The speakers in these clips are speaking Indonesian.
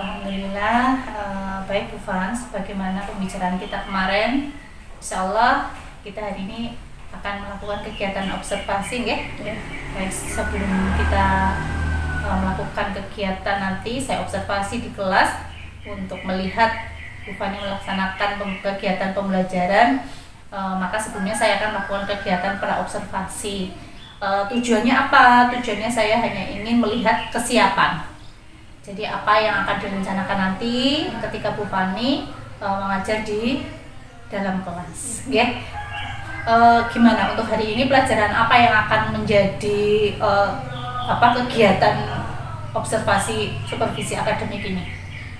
Alhamdulillah, baik Bu Fan, sebagaimana pembicaraan kita kemarin, Insya Allah kita hari ini akan melakukan kegiatan observasi, ya. Baik, sebelum kita melakukan kegiatan nanti, saya observasi di kelas untuk melihat Bu Fani melaksanakan kegiatan pembelajaran. Maka sebelumnya saya akan melakukan kegiatan praobservasi. Tujuannya apa? Tujuannya saya hanya ingin melihat kesiapan. Jadi apa yang akan direncanakan nanti ketika Bu Fani mengajar di dalam kelas, ya. Gimana untuk hari ini pelajaran apa yang akan menjadi kegiatan observasi supervisi akademik ini?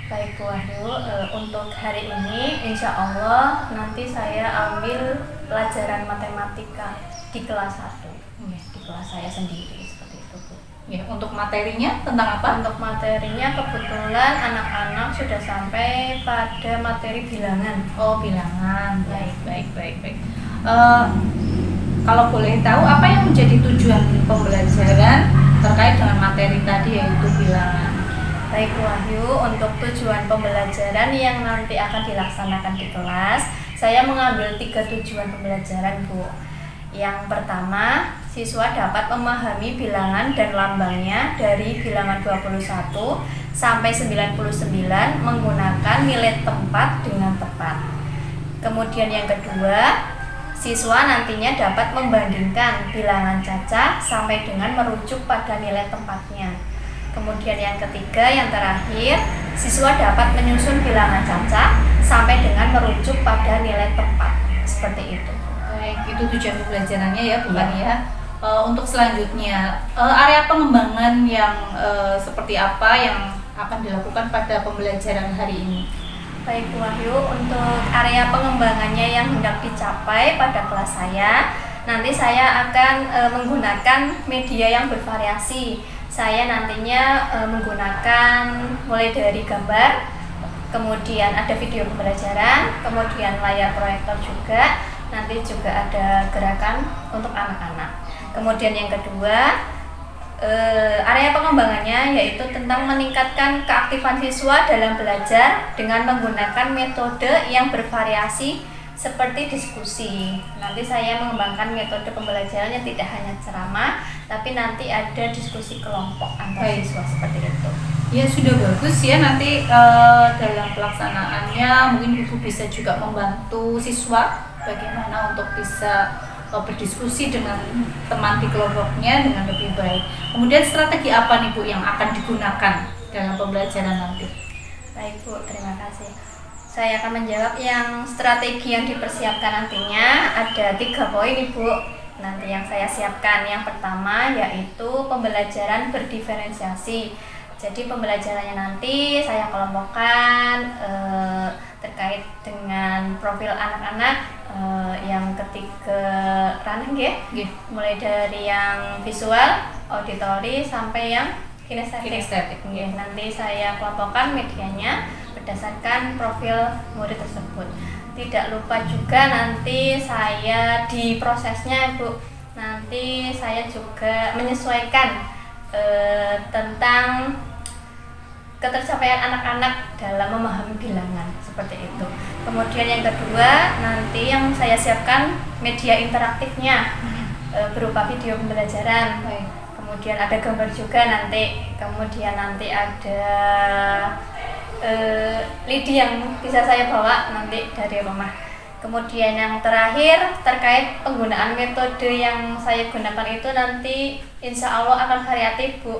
Baik Bu Wahyu, untuk hari ini insya Allah nanti saya ambil pelajaran matematika di kelas 1, di kelas saya sendiri, seperti itu Bu. Ya, untuk materinya tentang apa? Untuk materinya kebetulan anak-anak sudah sampai pada materi bilangan. Oh, bilangan. Baik. Kalau boleh tahu apa yang menjadi tujuan pembelajaran terkait dengan materi tadi, yaitu bilangan? Baik Bu Wahyu, untuk tujuan pembelajaran yang nanti akan dilaksanakan di kelas, saya mengambil 3 tujuan pembelajaran Bu. Yang pertama, siswa dapat memahami bilangan dan lambangnya dari bilangan 21 sampai 99 menggunakan nilai tempat dengan tepat. Kemudian yang kedua, siswa nantinya dapat membandingkan bilangan cacah sampai dengan merujuk pada nilai tempatnya. Kemudian yang ketiga, yang terakhir, siswa dapat menyusun bilangan cacah sampai dengan merujuk pada nilai tempat. Seperti itu. Baik, itu tujuan pembelajarannya ya, bukan ya. Untuk selanjutnya, area pengembangan yang seperti apa yang akan dilakukan pada pembelajaran hari ini? Baik Bu Wahyu, untuk area pengembangannya yang hendak dicapai pada kelas saya, nanti saya akan menggunakan media yang bervariasi. Saya nantinya menggunakan mulai dari gambar, kemudian ada video pembelajaran, kemudian layar proyektor juga, nanti juga ada gerakan untuk anak-anak. Kemudian yang kedua, area pengembangannya yaitu tentang meningkatkan keaktifan siswa dalam belajar dengan menggunakan metode yang bervariasi seperti diskusi. Nanti saya mengembangkan metode pembelajarannya tidak hanya ceramah, tapi nanti ada diskusi kelompok antar siswa seperti itu. Ya, sudah bagus ya. Nanti dalam pelaksanaannya mungkin Ibu bisa juga membantu siswa bagaimana untuk bisa berdiskusi dengan teman di kelompoknya dengan lebih baik. Kemudian strategi apa nih Bu yang akan digunakan dalam pembelajaran nanti? Baik Bu, terima kasih. Saya akan menjawab yang strategi yang dipersiapkan nantinya. Ada 3 poin Ibu nanti yang saya siapkan. Yang pertama yaitu pembelajaran berdiferensiasi. Jadi pembelajarannya nanti saya kelompokkan terkait dengan profil anak-anak yang ketiga ranah mulai dari yang visual, auditori sampai yang kinestetik. Nanti saya kelompokkan medianya berdasarkan profil murid tersebut. Tidak lupa juga nanti saya di prosesnya Bu, nanti saya juga menyesuaikan tentang ketercapaian anak-anak dalam memahami bilangan, seperti itu. Kemudian yang kedua, nanti yang saya siapkan media interaktifnya berupa video pembelajaran. Kemudian ada gambar juga nanti. Kemudian nanti ada lidi yang bisa saya bawa nanti dari rumah. Kemudian yang terakhir terkait penggunaan metode yang saya gunakan itu nanti insya Allah akan variatif Bu.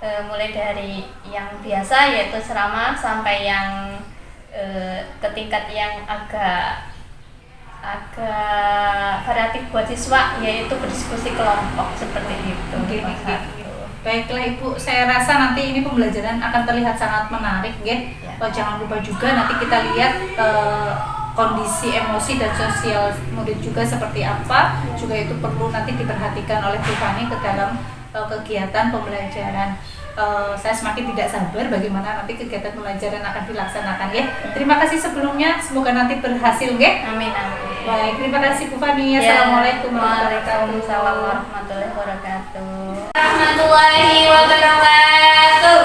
Mulai dari yang biasa yaitu ceramah sampai yang ke tingkat yang agak variatif buat siswa yaitu berdiskusi kelompok seperti itu. Baiklah Ibu, saya rasa nanti ini pembelajaran akan terlihat sangat menarik ya. Jangan lupa juga nanti kita lihat kondisi emosi dan sosial murid juga seperti apa, juga itu perlu nanti diperhatikan oleh Bu Fani ke dalam kegiatan pembelajaran. Saya semakin tidak sabar bagaimana nanti kegiatan pembelajaran akan dilaksanakan ya. Terima kasih sebelumnya, semoga nanti berhasil ya. Amin. Baik, terima kasih Bu Fani. Assalamualaikum warahmatullahi wabarakatuh. Warahmatullahi wabarakatuh.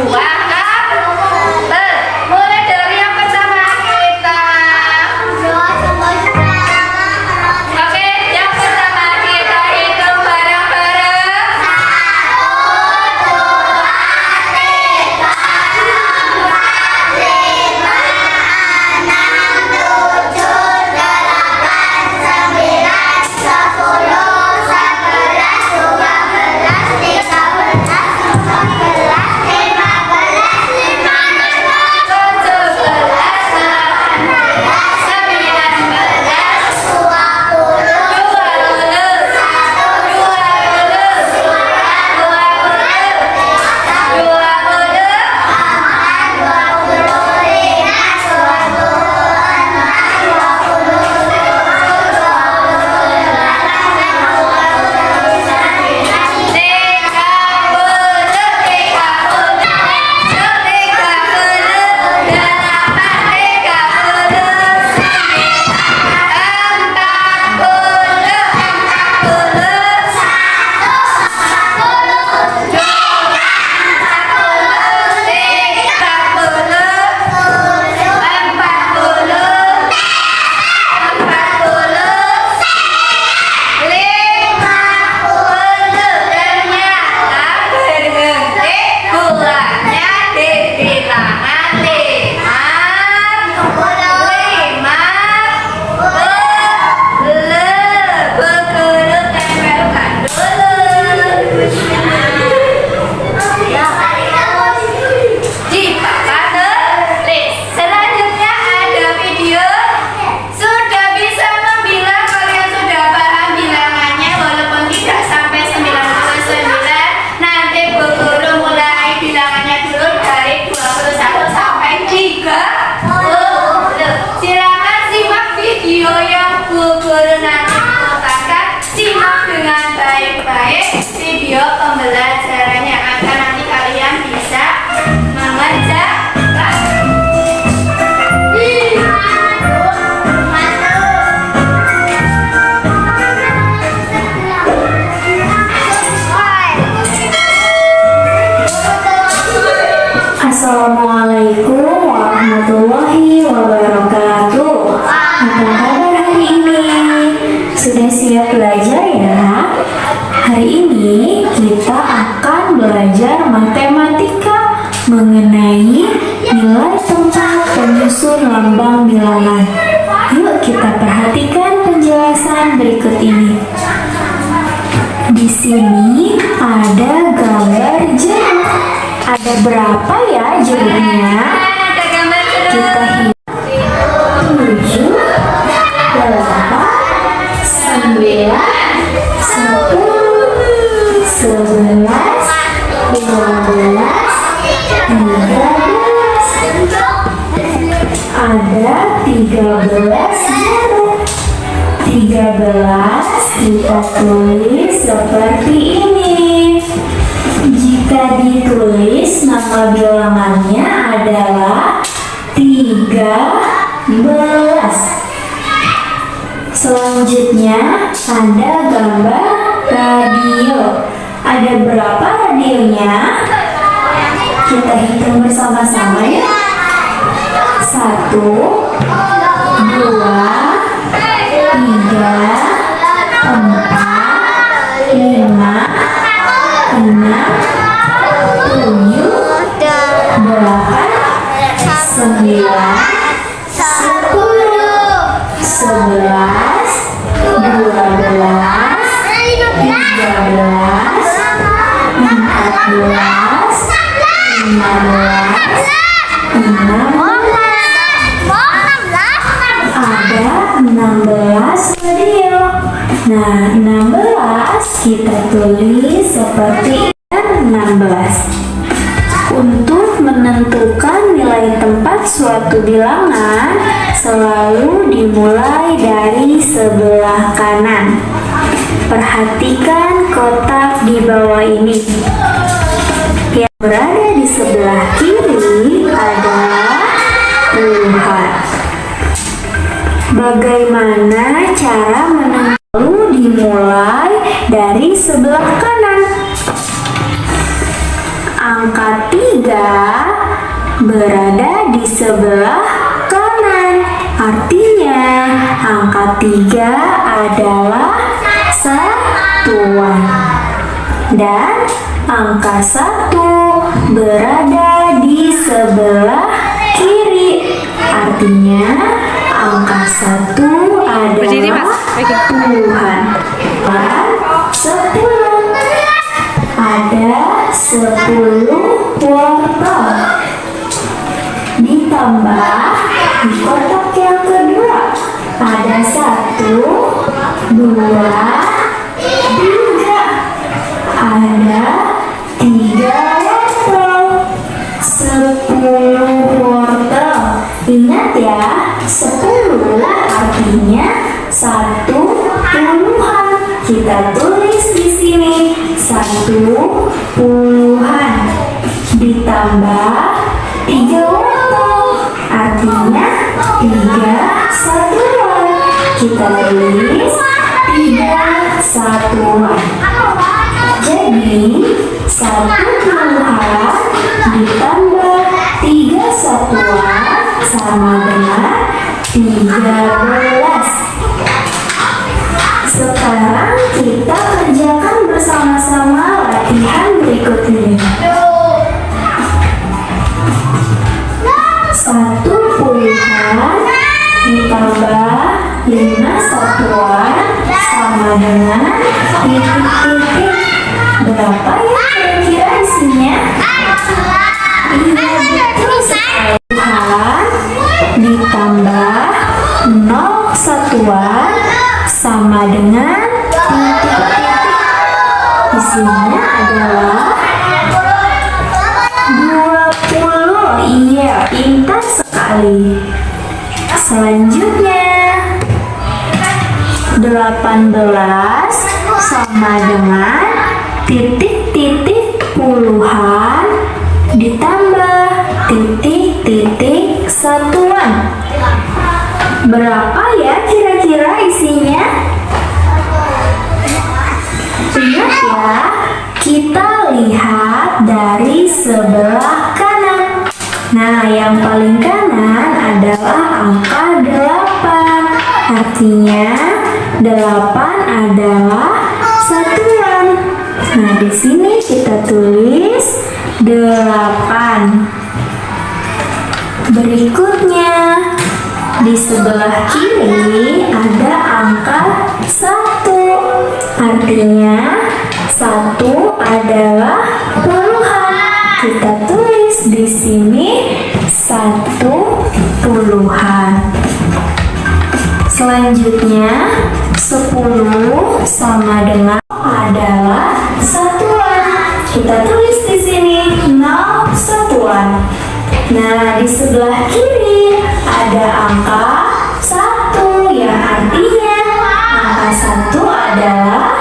dua, apel. Mulai dari yang pertama kita. Oke, yang pertama kita hitung bareng-bareng. 13 kita tulis seperti ini. Jika ditulis nama bilangannya adalah 13. Selanjutnya ada gambar radio. Ada berapa radionya? Kita hitung bersama-sama ya. 1, 2, 3, 4, 5, 6, 7, 8, 9, 10, 11, 12, 13, 14, 15, 16 radio. Nah, 16 kita tulis seperti 16. Untuk menentukan nilai tempat suatu bilangan selalu dimulai dari sebelah kanan. Perhatikan kotak di bawah ini. Yang berada di sebelah kiri adalah puluhan. Bagaimana cara menentukan dimulai dari sebelah kanan? Angka 3 berada di sebelah kanan. Artinya angka 3 adalah satuan. Dan angka 1 berada di sebelah kiri. Artinya angka 1 adalah puluhan. Dan 10. Ada 10 wortel. Ditambah di kotak yang kedua ada 1, 2, 3. Ada 3 wortel. 10 wortel. Ingat ya, 10 artinya 1 puluhan. Kita tulis di sini 1 puluhan. Ditambah 3 wortel. Artinya 3 satuan. Kita tulis 3 satuan. Jadi 1 puluhan ditambah 3 satuan sama dengan 13. Sekarang kita kerjakan bersama-sama latihan berikut ini. 1 puluhan ditambah 5 satuan sama dengan titik-titik. Berapa ya kira-kira isinya? Iya, betul sekali. Puluhan ditambah 0 satuan sama dengan titik-titik. Isinya adalah 20. Iya, pintar sekali. Selanjutnya 18 sama dengan titik-titik puluhan ditambah titik-titik satuan. Berapa ya kira-kira isinya? Ingat ya, kita lihat dari sebelah kanan. Nah, yang paling kanan adalah angka 8. Artinya 8 adalah satuan. Nah, di sini kita tulis 8. Berikutnya di sebelah kiri ada angka 1. Artinya 1 adalah puluhan. Kita tulis di sini 1 puluhan. Selanjutnya 10 sama dengan adalah satuan. Kita tulis di sini 0 satuan. Nah, di sebelah kiri ada angka 1 yang artinya angka 1 adalah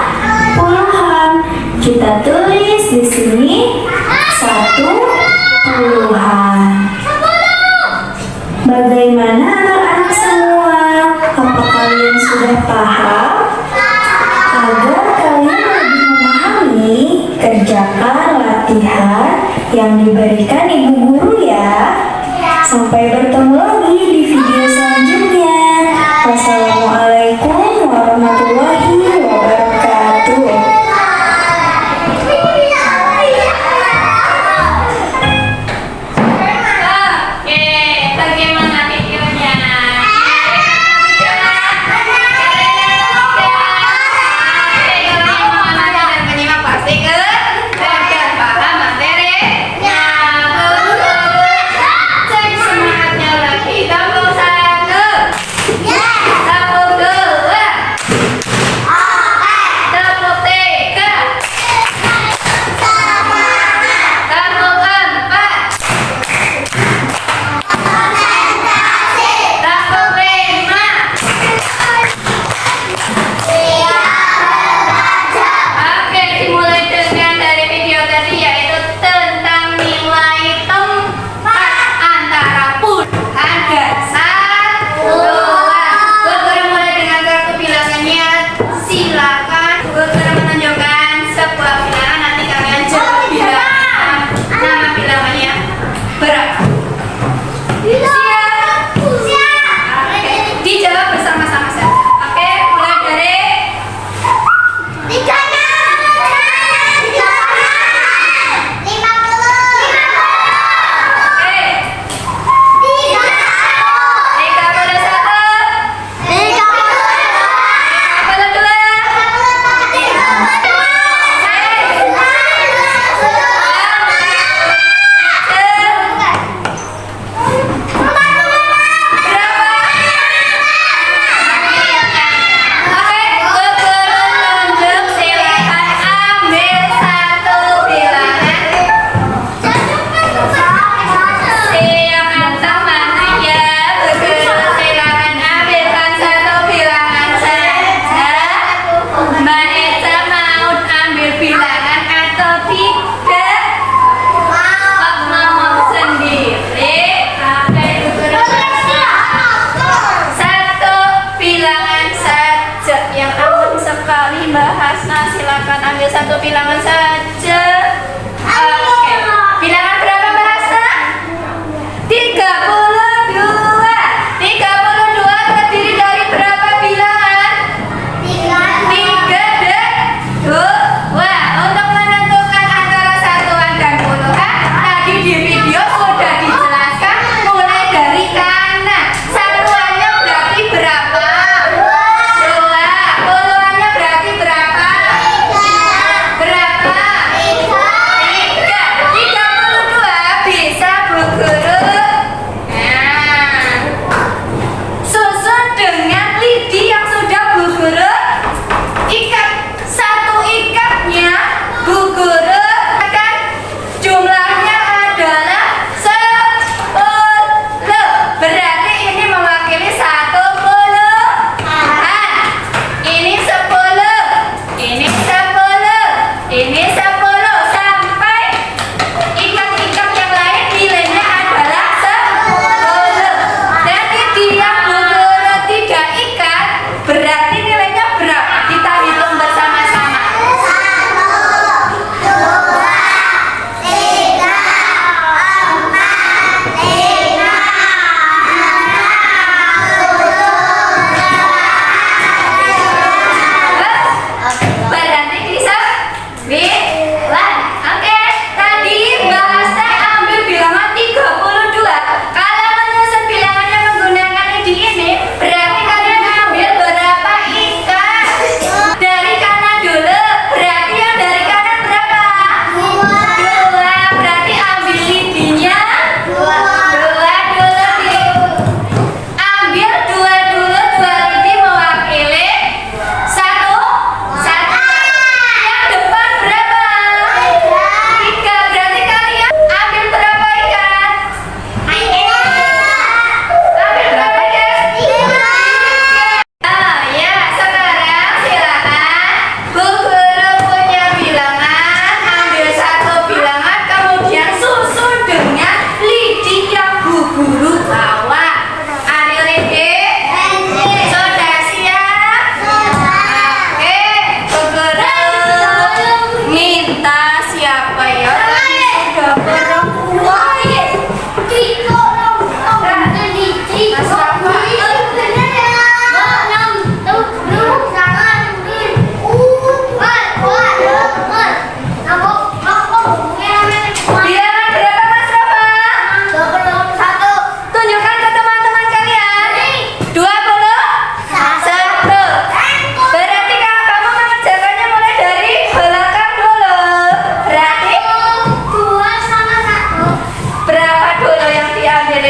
puluhan. Kita tulis di sini 1 puluhan. Bagaimana anak-anak semua? Apa kalian sudah paham? Agar kalian lebih memahami, kerjakan latihan yang diberikan ibu guru ya. Sampai bertemu lagi di video selanjutnya. Wassalamualaikum warahmatullahi wabarakatuh. Bagaimana videonya? Menyimak pasti dan paham materinya. Cek semangatnya lagi, tambah sayang.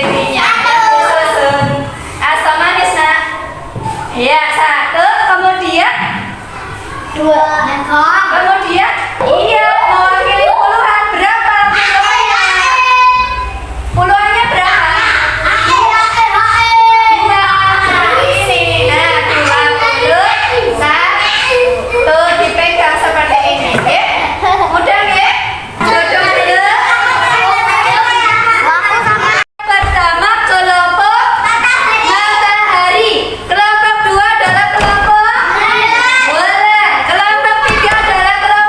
ininya. Susun. Asam manis nak. Ya, 1, kemudian 2. Kemudian iya, mewakili puluhan. Berapa puluhannya? Puluhannya berapa? Ini. Nah, 21. Dipegang seperti ini, ya. Mudah, ya? Duduk dulu. Pertama kelompok matahari. Kelompok 2 adalah kelompok bulan. Kelompok 3 adalah kelompok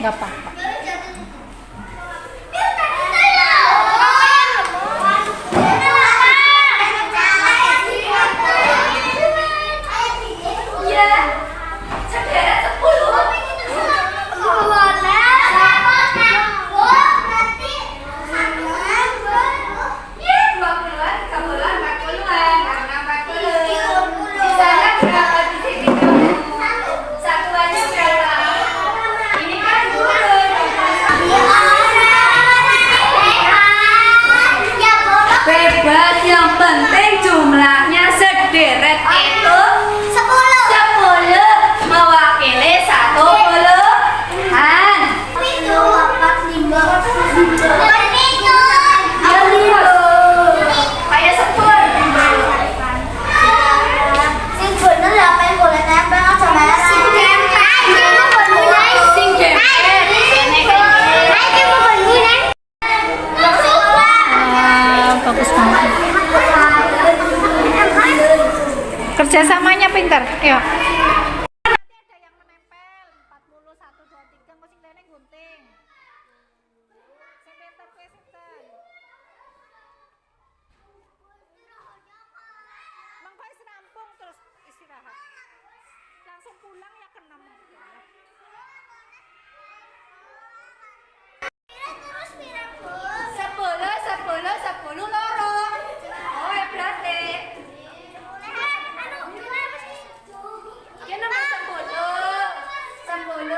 Gak apa-apa. Yang penting jumlahnya sederet itu 10 mewakili 1 puluhan. Kayak sepur. Bagus banget. Kerjasamanya pintar. Yuk. Nanti ada yang menempel 40 1 2 3 engko sing lene gunting. Sing pinter kuwi sinten? Mangko wis rampung terus istirahat. Langsung pulang ya ke 6. Sepuluh loro. Oh, berarti. Ya nomor 10. 42.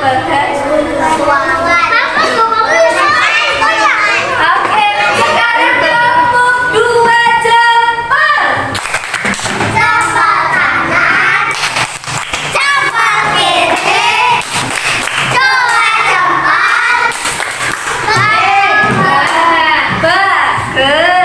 Oke, sekarang kelompok 2 jempol. Jempol kanan, jempol kiri, 2 jempol. Bagus.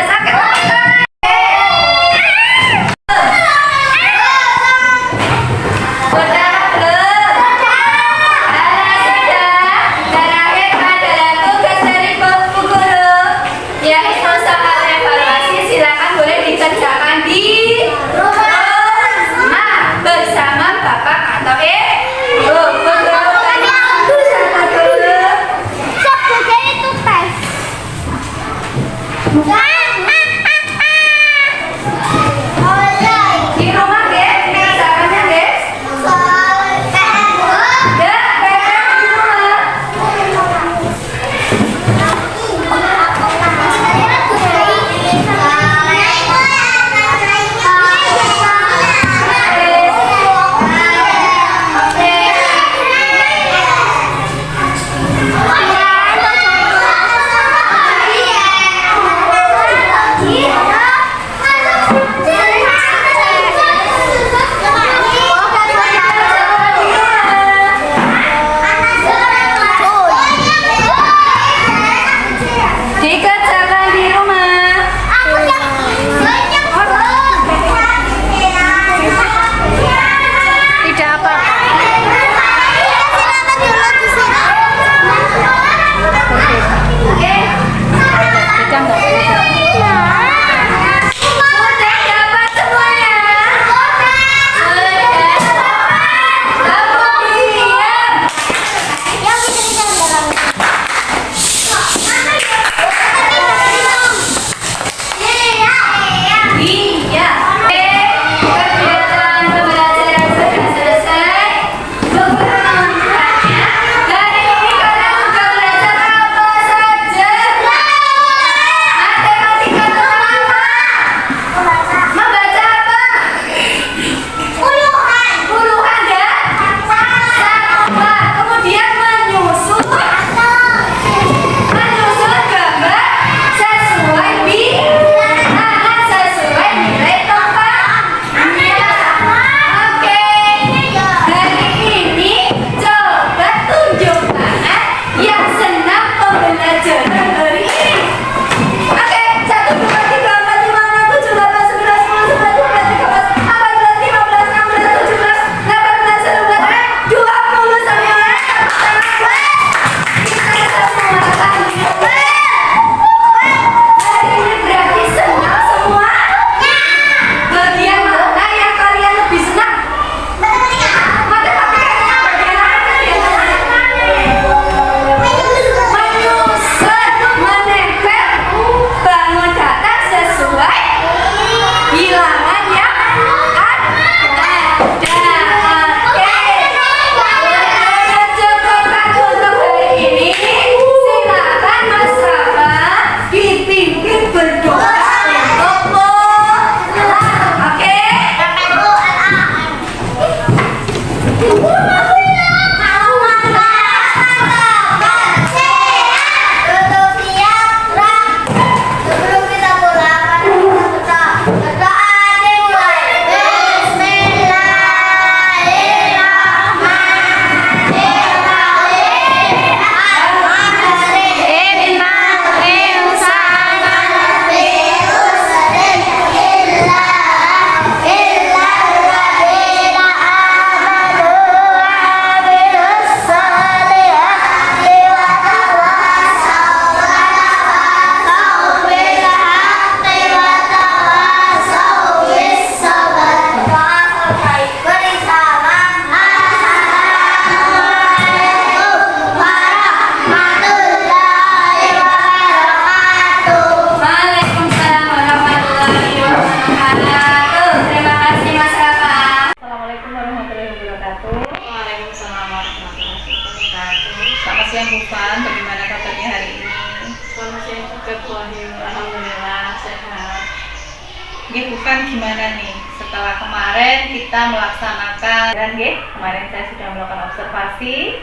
Nggih, bukan gimana nih setelah kemarin kita melaksanakan dan nggih, kemarin saya sudah melakukan observasi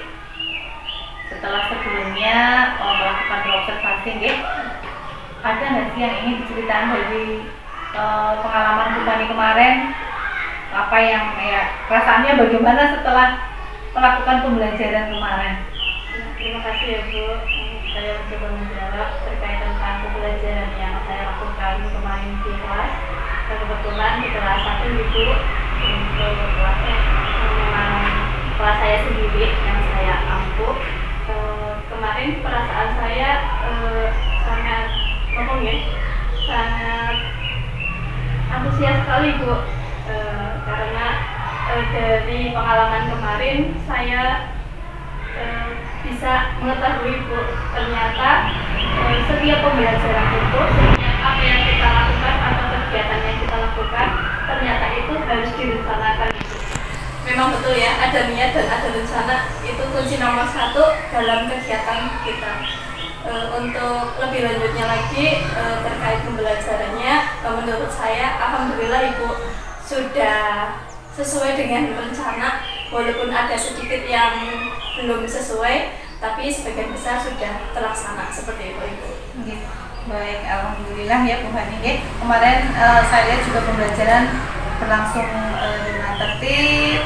setelah sebelumnya melakukan observasi, ada nggak sih yang ingin diceritakan dari pengalaman Bu Fani kemarin? Apa yang perasaannya bagaimana setelah melakukan pembelajaran kemarin? Terima kasih ya Bu. Saya mencoba menjawab terkait tentang pembelajaran yang saya lakukan kemarin di kelas. Kebetulan di kelas 1 Ibu, untuk kelasnya memang kelas saya sendiri yang saya ampuh. Kemarin perasaan saya sangat sangat antusias sekali Bu, karena dari pengalaman kemarin saya bisa mengetahui Bu, ternyata setiap pembelajaran itu, setiap apa yang kita lakukan atau kegiatan yang kita lakukan, ternyata itu harus direncanakan Bu. Memang betul ya, ada niat dan ada rencana, itu kunci nomor 1 dalam kegiatan kita. Untuk lebih lanjutnya lagi terkait pembelajarannya, menurut saya alhamdulillah Ibu sudah sesuai dengan rencana, walaupun ada sedikit yang belum sesuai, tapi sebagian besar sudah terlaksana seperti itu Ibu. Baik, alhamdulillah ya Bu Fani. Kemarin saya lihat juga pembelajaran berlangsung dengan tertib,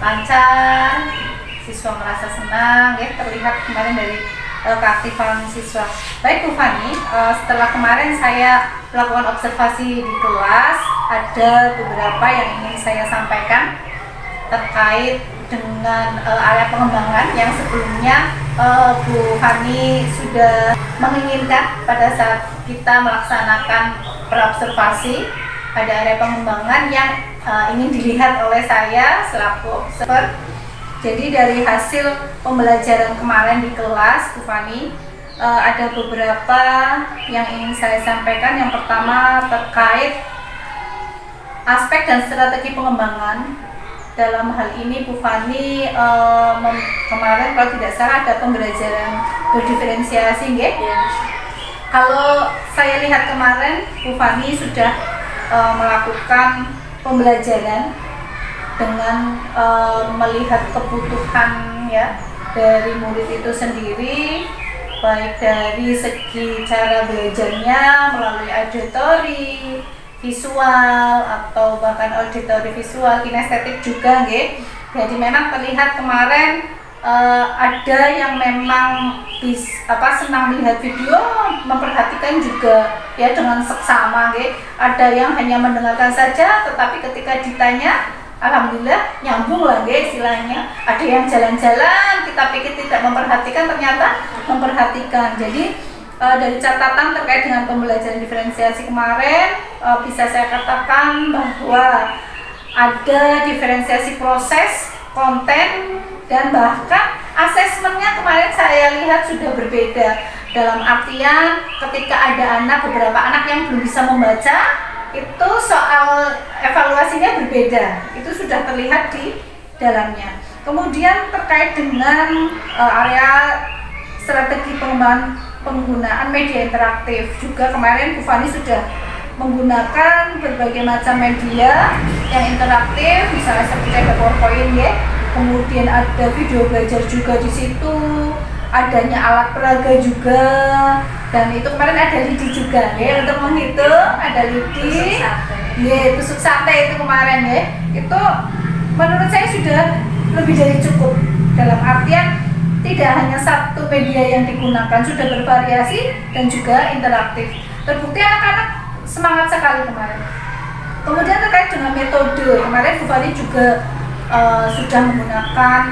lancar, siswa merasa senang, terlihat kemarin dari keaktifan siswa. Baik Bu Fani, setelah kemarin saya melakukan observasi di kelas, ada beberapa yang ingin saya sampaikan terkait dengan area pengembangan yang sebelumnya Bu Fani sudah menginginkan pada saat kita melaksanakan perobservasi. Ada area pengembangan yang ingin dilihat oleh saya selaku observer. Jadi dari hasil pembelajaran kemarin di kelas Bu Fani, ada beberapa yang ingin saya sampaikan. Yang pertama terkait aspek dan strategi pengembangan. Dalam hal ini Bu Fani kemarin kalau tidak salah ada pembelajaran berdiferensiasi, Kalau saya lihat kemarin Bu Fani sudah melakukan pembelajaran dengan melihat kebutuhan dari murid itu sendiri, baik dari segi cara belajarnya melalui auditori, visual, atau bahkan auditori visual, kinestetik juga, Jadi memang terlihat kemarin ada yang memang senang melihat video, memperhatikan juga dengan seksama, Ada yang hanya mendengarkan saja, tetapi ketika ditanya, alhamdulillah nyambung lah, istilahnya. Ada yang jalan-jalan, kita pikir tidak memperhatikan, ternyata memperhatikan. Jadi dari catatan terkait dengan pembelajaran diferensiasi kemarin, bisa saya katakan bahwa ada diferensiasi proses, konten, dan bahkan asesmennya kemarin saya lihat sudah berbeda. Dalam artian ketika ada beberapa anak yang belum bisa membaca, itu soal evaluasinya berbeda. Itu sudah terlihat di dalamnya. Kemudian terkait dengan area strategi pengembangan penggunaan media interaktif, juga kemarin Bu Fani sudah menggunakan berbagai macam media yang interaktif, misalnya seperti ada PowerPoint, kemudian ada video belajar juga di situ, adanya alat peraga juga, dan itu kemarin ada lidi juga, untuk menghitung, ada lidi, tusuk sate itu kemarin, itu menurut saya sudah lebih dari cukup, dalam artian tidak hanya satu media yang digunakan, sudah bervariasi dan juga interaktif. Terbukti anak-anak semangat sekali kemarin. Kemudian terkait dengan metode, kemarin Bu Fani juga sudah menggunakan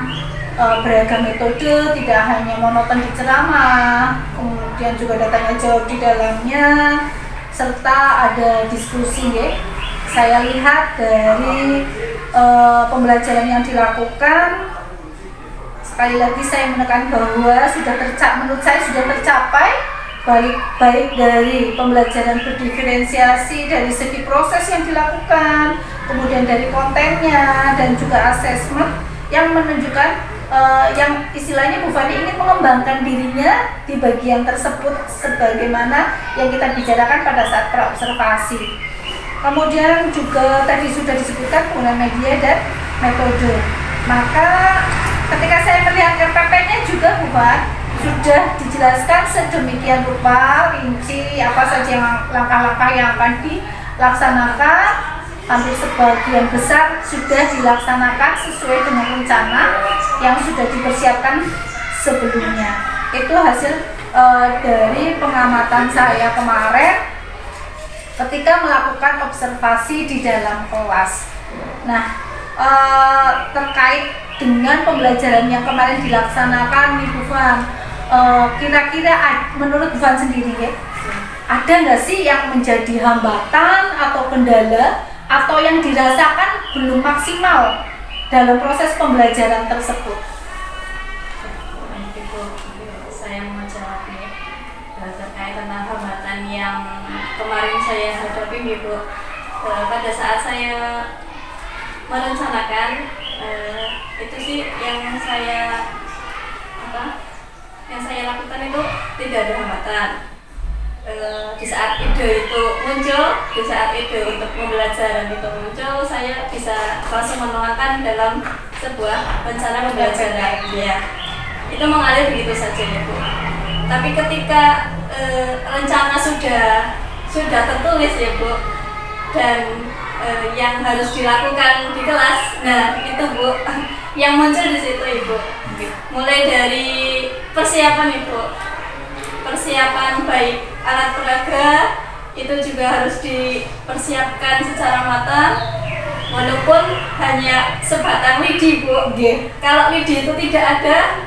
beragam metode, tidak hanya monoton di ceramah, kemudian juga ada tanya jawab di dalamnya, serta ada diskusi. Saya lihat dari pembelajaran yang dilakukan, sekali lagi saya menekan bahwa menurut saya sudah tercapai, baik dari pembelajaran berdiferensiasi dari segi proses yang dilakukan, kemudian dari kontennya, dan juga asesmen yang menunjukkan yang istilahnya Bu Fani ingin mengembangkan dirinya di bagian tersebut sebagaimana yang kita bicarakan pada saat praobservasi. Kemudian juga tadi sudah disebutkan penggunaan media dan metode. Maka ketika saya melihat RPP-nya juga Bu Fani, sudah dijelaskan sedemikian rupa rinci apa saja yang langkah-langkah yang akan dilaksanakan. Hampir sebagian besar sudah dilaksanakan sesuai dengan rencana yang sudah dipersiapkan sebelumnya. Itu hasil dari pengamatan saya kemarin ketika melakukan observasi di dalam kelas. Nah, terkait dengan pembelajaran yang kemarin dilaksanakan nih Bu Van, kira-kira menurut Bu Van sendiri ya, ada nggak sih yang menjadi hambatan atau kendala atau yang dirasakan belum maksimal dalam proses pembelajaran tersebut? Saya mau jawab nih terkait tentang hambatan yang kemarin saya hadapi nih Bu. Pada saat saya merencanakan itu sih yang saya lakukan itu tidak ada hambatan. Di saat ide itu muncul, di saat ide untuk pembelajaran itu muncul, saya bisa langsung menuangkan dalam sebuah rencana pembelajaran. Ya, itu mengalir begitu saja ya Bu. Tapi ketika rencana sudah tertulis ya Bu, dan yang harus dilakukan di kelas, nah itu Bu, yang muncul di situ Ibu. Mulai dari persiapan Ibu, persiapan baik alat peraga itu juga harus dipersiapkan secara matang, walaupun hanya sebatang lidi Bu. Kalau lidi itu tidak ada,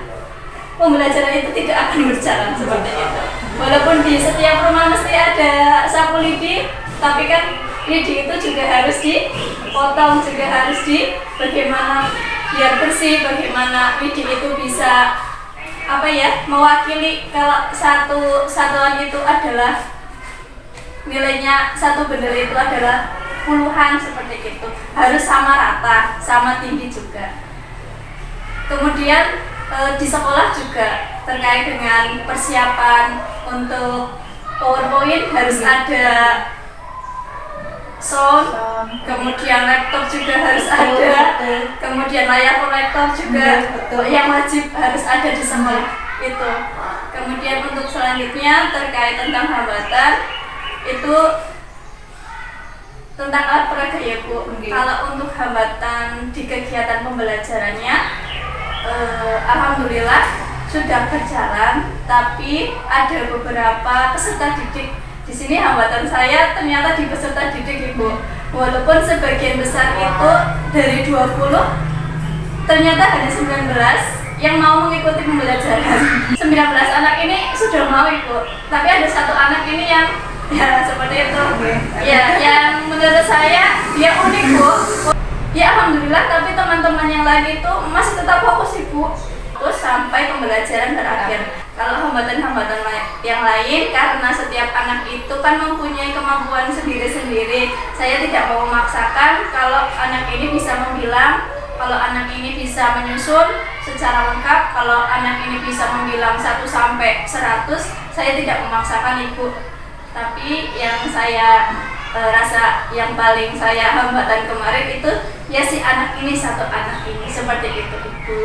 pembelajaran itu tidak akan berjalan seperti itu. Walaupun di setiap rumah mesti ada sapu lidi, tapi kan lidi itu juga harus dipotong, juga harus bagaimana biar bersih, bagaimana lidi itu bisa mewakili kalau satu satuan itu adalah nilainya, satu bendera itu adalah puluhan, seperti itu harus sama rata, sama tinggi juga. Kemudian di sekolah juga terkait dengan persiapan untuk PowerPoint harus ada sound, kemudian laptop juga harus ada, kemudian layar proyektor juga yang wajib harus ada di sekolah itu. Kemudian untuk selanjutnya terkait tentang hambatan itu tentang alat peraga ya Bu. Kalau untuk hambatan di kegiatan pembelajarannya, alhamdulillah sudah berjalan, tapi ada beberapa peserta didik. Di sini hambatan saya ternyata di peserta didik Ibu. Walaupun sebagian besar itu dari 20, ternyata hanya 19 yang mau mengikuti pembelajaran. 19 anak ini sudah mau Ibu, tapi ada satu anak ini yang ya seperti itu. Ya, yang menurut saya dia unik Bu. Ya alhamdulillah, tapi teman-teman yang lain itu masih tetap fokus Ibu. Terus sampai pembelajaran berakhir. Kalau hambatan-hambatan yang lain, karena setiap anak itu kan mempunyai kemampuan sendiri-sendiri. Saya tidak mau memaksakan kalau anak ini bisa membilang, kalau anak ini bisa menyusun secara lengkap, kalau anak ini bisa membilang 1 sampai 100, saya tidak memaksakan Ibu. Tapi yang saya rasa yang paling saya hambatan kemarin itu ya si anak ini, satu anak ini, seperti itu Ibu.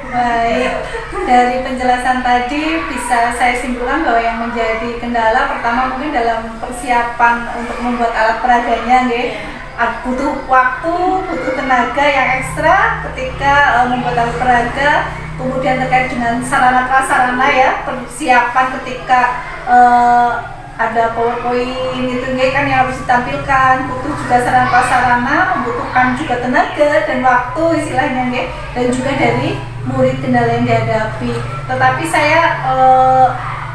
Baik, dari penjelasan tadi bisa saya simpulkan bahwa yang menjadi kendala pertama mungkin dalam persiapan untuk membuat alat peraganya butuh waktu, butuh tenaga yang ekstra ketika membuat alat peraga. Kemudian terkait dengan sarana prasarana ya, persiapan ketika ada PowerPoint gitu kan yang harus ditampilkan, butuh juga sarana prasarana, membutuhkan juga tenaga dan waktu istilahnya dan juga dari murid kendala yang dihadapi. Tetapi saya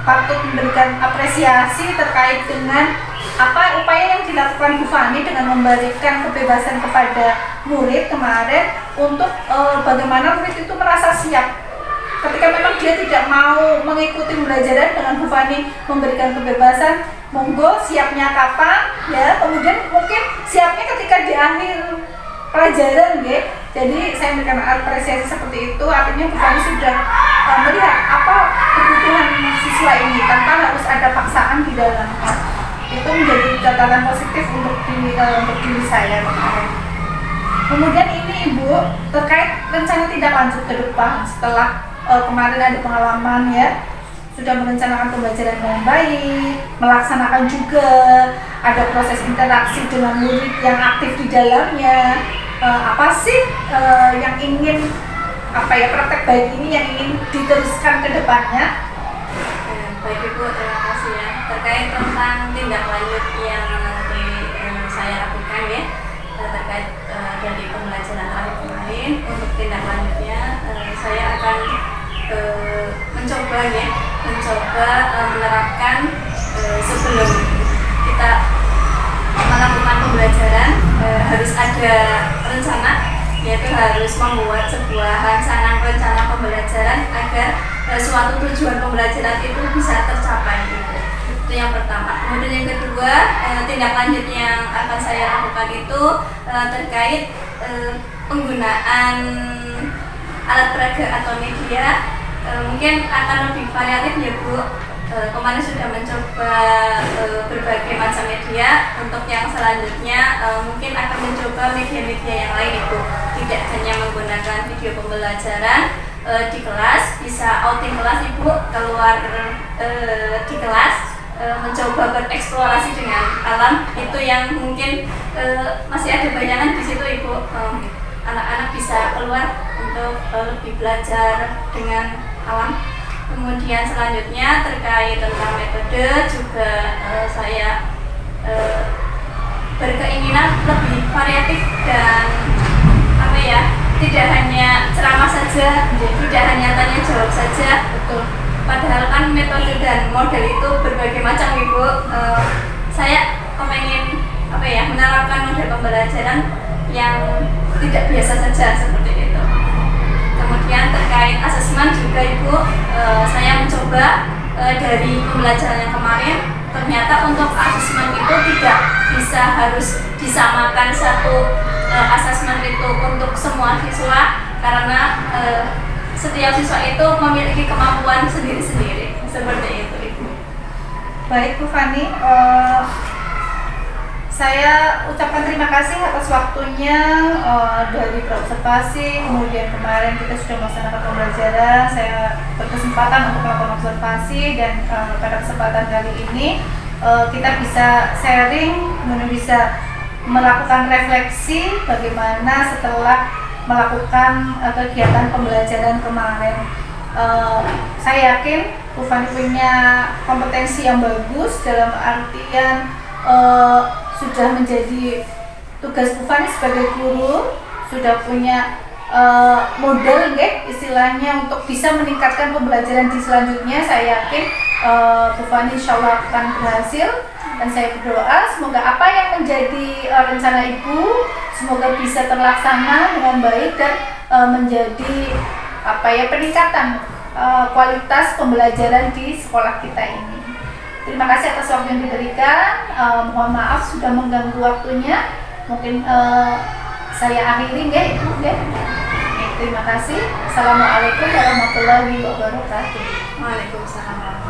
patut memberikan apresiasi terkait dengan apa upaya yang dilakukan Bu Fani dengan memberikan kebebasan kepada murid kemarin untuk bagaimana murid itu merasa siap. Ketika memang dia tidak mau mengikuti pembelajaran, dengan Bu Fani memberikan kebebasan, monggo siapnya kapan ya, kemudian mungkin siapnya ketika di akhir pelajaran ya. Jadi saya memberikan apresiasi seperti itu, artinya Bu Fani sudah melihat apa kebutuhan siswa ini tanpa harus ada paksaan di dalamnya. Itu menjadi catatan positif untuk diri saya kemarin. Kemudian ini Ibu terkait rencana tindak lanjut ke depan setelah kemarin ada pengalaman ya, sudah merencanakan pembelajaran dengan baik, melaksanakan juga, ada proses interaksi dengan murid yang aktif di dalamnya. Apa sih yang ingin praktek baik ini yang ingin diteruskan ke depannya? Baik Ibu, terima kasih ya. Terkait tentang tindak lanjut yang nanti saya lakukan ya, terkait dari pembelajaran terakhir kemarin, untuk tindak lanjutnya saya akan mencoba menerapkan sebelum kita melakukan pembelajaran harus ada rencana, yaitu harus membuat sebuah rancangan rencana pembelajaran agar suatu tujuan pembelajaran itu bisa tercapai gitu. Itu yang pertama. Kemudian yang kedua, tindak lanjut yang akan saya lakukan itu terkait penggunaan alat peraga atau media. Mungkin akan lebih variatif ya Bu. Kemarin sudah mencoba berbagai macam media. Untuk yang selanjutnya mungkin akan mencoba media-media yang lain Ibu. Tidak hanya menggunakan video pembelajaran di kelas, bisa outing kelas Ibu, keluar di kelas, mencoba bereksplorasi dengan alam. Itu yang mungkin masih ada bayangan di situ Ibu. Anak-anak bisa keluar untuk lebih belajar dengan alam. Kemudian selanjutnya terkait tentang metode juga saya berkeinginan lebih variatif dan tidak hanya ceramah saja, tidak hanya tanya jawab saja. Betul. Padahal kan metode dan model itu berbagai macam Ibu. Saya kepengen menerapkan model pembelajaran yang tidak biasa saja seperti itu. Kemudian terkait asesmen juga Ibu, saya mencoba dari pembelajaran yang kemarin, ternyata untuk asesmen itu tidak bisa harus disamakan satu asesmen itu untuk semua siswa, karena setiap siswa itu memiliki kemampuan sendiri-sendiri seperti itu Ibu. Baik Bu Fani, saya ucapkan terima kasih atas waktunya dari berobservasi. Kemudian kemarin kita sudah melaksanakan pembelajaran, saya berkesempatan untuk melakukan observasi, dan pada kesempatan kali ini kita bisa sharing, kemudian bisa melakukan refleksi bagaimana setelah melakukan kegiatan pembelajaran kemarin. Saya yakin Bu Fani punya kompetensi yang bagus, dalam artian sudah menjadi tugas Bu Fani sebagai guru, sudah punya modal istilahnya untuk bisa meningkatkan pembelajaran di selanjutnya. Saya yakin Bu Fani insya Allah akan berhasil, dan saya berdoa semoga apa yang menjadi rencana Ibu semoga bisa terlaksana dengan baik dan menjadi peningkatan kualitas pembelajaran di sekolah kita ini. Terima kasih atas waktu yang diberikan. Mohon maaf sudah mengganggu waktunya. Mungkin saya akhiri Ibu. Terima kasih. Assalamualaikum warahmatullahi wabarakatuh. Waalaikumsalam.